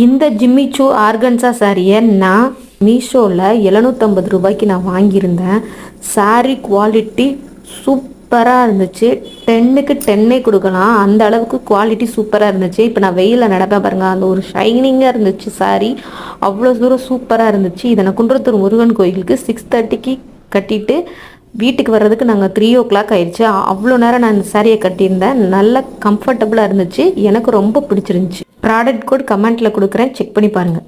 இந்த ஜிம்மிச்சூ ஆர்கன்ஸா சாரியை நான் மீஷோவில் 750 ரூபாய்க்கு நான் வாங்கியிருந்தேன். சாரி குவாலிட்டி சூப்பராக இருந்துச்சு. 10க்கு 10 கொடுக்கலாம், அந்த அளவுக்கு குவாலிட்டி சூப்பராக இருந்துச்சு. இப்போ நான் வெயிலில் நடப்பேன் பாருங்கள், அந்த ஒரு ஷைனிங்காக இருந்துச்சு சாரி, அவ்வளோ தூரம் சூப்பராக இருந்துச்சு. இதை நான் குன்றத்தூர் முருகன் கோயிலுக்கு 6:30க்கு கட்டிட்டு வீட்டுக்கு வர்றதுக்கு நாங்கள் 3 o'clock ஆயிடுச்சு. அவ்வளோ நேரம் நான் இந்த சாரியை கட்டியிருந்தேன். நல்ல கம்ஃபர்டபுளாக இருந்துச்சு, எனக்கு ரொம்ப பிடிச்சிருந்துச்சு. ப்ராடக்ட் கோட் கமெண்ட்டில் கொடுக்குறேன், செக் பண்ணி பாருங்கள்.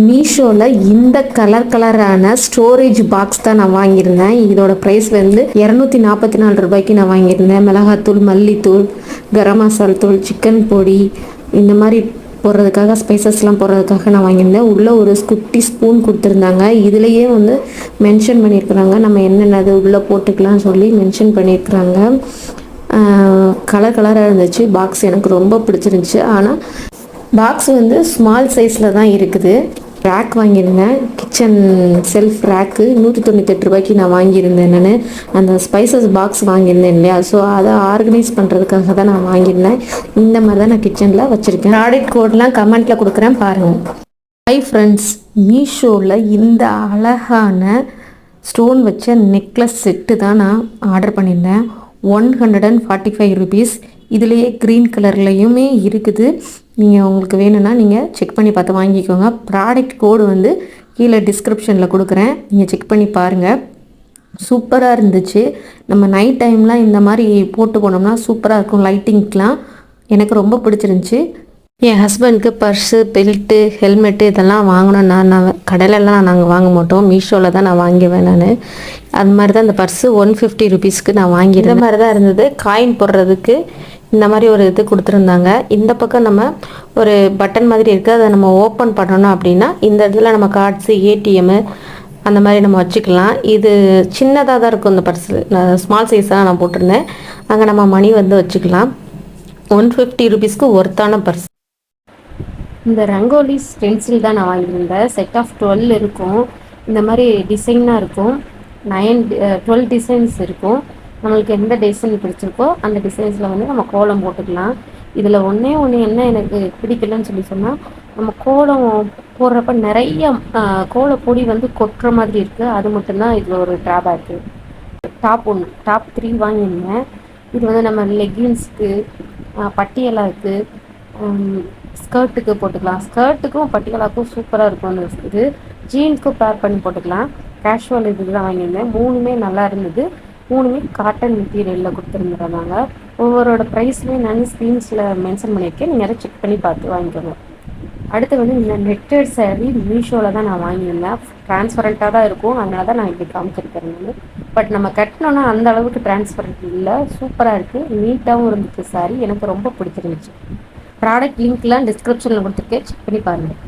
மீஷோவில் இந்த கலரான ஸ்டோரேஜ் பாக்ஸ் தான் நான் வாங்கியிருந்தேன். இதோட ப்ரைஸ் வந்து 244 ரூபாய்க்கு நான் வாங்கியிருந்தேன். மிளகாத்தூள், மல்லித்தூள், கரம் மசால் தூள், சிக்கன் பொடி, இந்த மாதிரி போடுறதுக்காக ஸ்பைசஸ்லாம் போடுறதுக்காக நான் வாங்கியிருந்தேன். உள்ளே ஒரு குட்டி ஸ்பூன் கொடுத்துருந்தாங்க. இதுலேயே வந்து மென்ஷன் பண்ணியிருக்கிறாங்க நம்ம என்னென்னது உள்ளே போட்டுக்கலாம்னு சொல்லி மென்ஷன் பண்ணியிருக்கிறாங்க. கலராக இருந்துச்சு பாக்ஸ், எனக்கு ரொம்ப பிடிச்சிருந்துச்சு. ஆனால் பாக்ஸ் வந்து ஸ்மால் சைஸில் தான் இருக்குது. ரேக் வாங்கியிருந்தேன், கிச்சன் செல்ஃப் ரேக்கு 198 ரூபாய்க்கு நான் வாங்கியிருந்தேன். நான் அந்த ஸ்பைசஸ் பாக்ஸ் வாங்கியிருந்தேன் இல்லையா, ஸோ அதை ஆர்கனைஸ் பண்ணுறதுக்காக தான் நான் வாங்கியிருந்தேன். இந்த மாதிரி தான் நான் கிச்சனில் வச்சுருக்கேன். ப்ராடக்ட் கோட்லாம் கமெண்ட்டில் கொடுக்குறேன் பாருங்கள். ஹை ஃப்ரெண்ட்ஸ், மீஷோவில் இந்த அழகான ஸ்டோன் வச்ச நெக்லஸ் செட்டு தான் நான் ஆர்டர் பண்ணியிருந்தேன். 145 ருபீஸ். இதுலேயே க்ரீன் கலர்லையுமே இருக்குது. நீங்கள் உங்களுக்கு வேணும்னா நீங்கள் செக் பண்ணி பார்த்து வாங்கிக்கோங்க. ப்ராடக்ட் கோடு வந்து கீழே டிஸ்கிரிப்ஷனில் கொடுக்குறேன், நீங்கள் செக் பண்ணி பாருங்கள். சூப்பராக இருந்துச்சு. நம்ம நைட் டைம்லாம் இந்த மாதிரி போட்டு போனோம்னா சூப்பராக இருக்கும், லைட்டிங்க்கெலாம். எனக்கு ரொம்ப பிடிச்சிருந்துச்சி. என் ஹஸ்பண்டுக்கு பர்ஸு, பெல்ட்டு, ஹெல்மெட்டு இதெல்லாம் வாங்கணும். நான் கடையிலலாம் நாங்கள் வாங்க மாட்டோம், மீஷோவில் தான் நான் வாங்குவேன். நான் அது மாதிரி தான் இந்த பர்ஸு 150 ருபீஸ்க்கு நான் வாங்கிடுறேன். இந்த மாதிரி தான் இருந்தது. காயின் போடுறதுக்கு இந்த மாதிரி ஒரு இது கொடுத்துருந்தாங்க. இந்த பக்கம் நம்ம ஒரு பட்டன் மாதிரி இருக்குது, அதை நம்ம ஓப்பன் பண்ணணும் அப்படின்னா இந்த இடத்துல நம்ம கார்ட்ஸு, ஏடிஎம்மு அந்த மாதிரி நம்ம வச்சுக்கலாம். இது சின்னதாக தான் இருக்கும் இந்த பர்ஸு, நான் ஸ்மால் சைஸாக நான் போட்டிருந்தேன். அங்கே நம்ம மணி வந்து வச்சுக்கலாம். 150 ருபீஸ்க்கு ஒர்த்தான பர்ஸ். இந்த ரங்கோலி ஸ்டென்சில் தான் நான் வாங்கியிருந்தேன். செட் ஆஃப் 12 இருக்கும். இந்த மாதிரி டிசைனாக இருக்கும். 12 டிசைன்ஸ் இருக்கும். நம்மளுக்கு எந்த டிசைன் பிடிச்சிருக்கோ அந்த டிசைன்ஸில் வந்து நம்ம கோலம் போட்டுக்கலாம். இதில் ஒன்று என்ன எனக்கு பிடிக்கலன்னு சொல்லி சொன்னால், நம்ம கோலம் போடுறப்ப நிறைய கோலப்பொடி வந்து கொட்டுற மாதிரி இருக்குது. அது மட்டும்தான் இதில் ஒரு ட்ராபேக்கு. டாப் 3 வாங்கியிருந்தேன். இது வந்து நம்ம லெகின்ஸுக்கு, பட்டியலாவுக்கு, ஸ்கர்ட்டுக்கு போட்டுக்கலாம். ஸ்கர்ட்டுக்கும் பட்டியலாவுக்கும் சூப்பராக இருக்கும். இது ஜீன்ஸுக்கும் பேர் பண்ணி போட்டுக்கலாம். கேஷுவல் இதுக்கு தான் வாங்கியிருந்தேன். 3மே நல்லா இருந்தது. 3மே காட்டன் மெட்டீரியலில் கொடுத்துருந்துருந்தாங்க. ஒவ்வொருட ப்ரைஸ்லேயும் நான் ஸ்க்ரீன்ஸில் மென்ஷன் பண்ணியிருக்கேன், நீங்கள் அதை செக் பண்ணி பார்த்து வாங்கிக்கோங்க. அடுத்து வந்து இந்த நெட்டட் சாரீ மீஷோவில் தான் நான் வாங்கியிருந்தேன். ட்ரான்ஸ்பரண்ட்டாக தான் இருக்கும், அதனால தான் நான் இப்படி காமிச்சிருக்கேன். பட் நம்ம கட்டினோன்னா அந்த அளவுக்கு ட்ரான்ஸ்பரண்ட் இல்லை, சூப்பராக இருக்குது, நீட்டாகவும் இருந்துச்சு சாரீ. எனக்கு ரொம்ப பிடிச்சிருந்துச்சு. ப்ராடக்ட் லிங்க்லாம் டிஸ்கிரிப்ஷனில் கொடுத்துருக்கேன், செக் பண்ணி பாருங்கள்.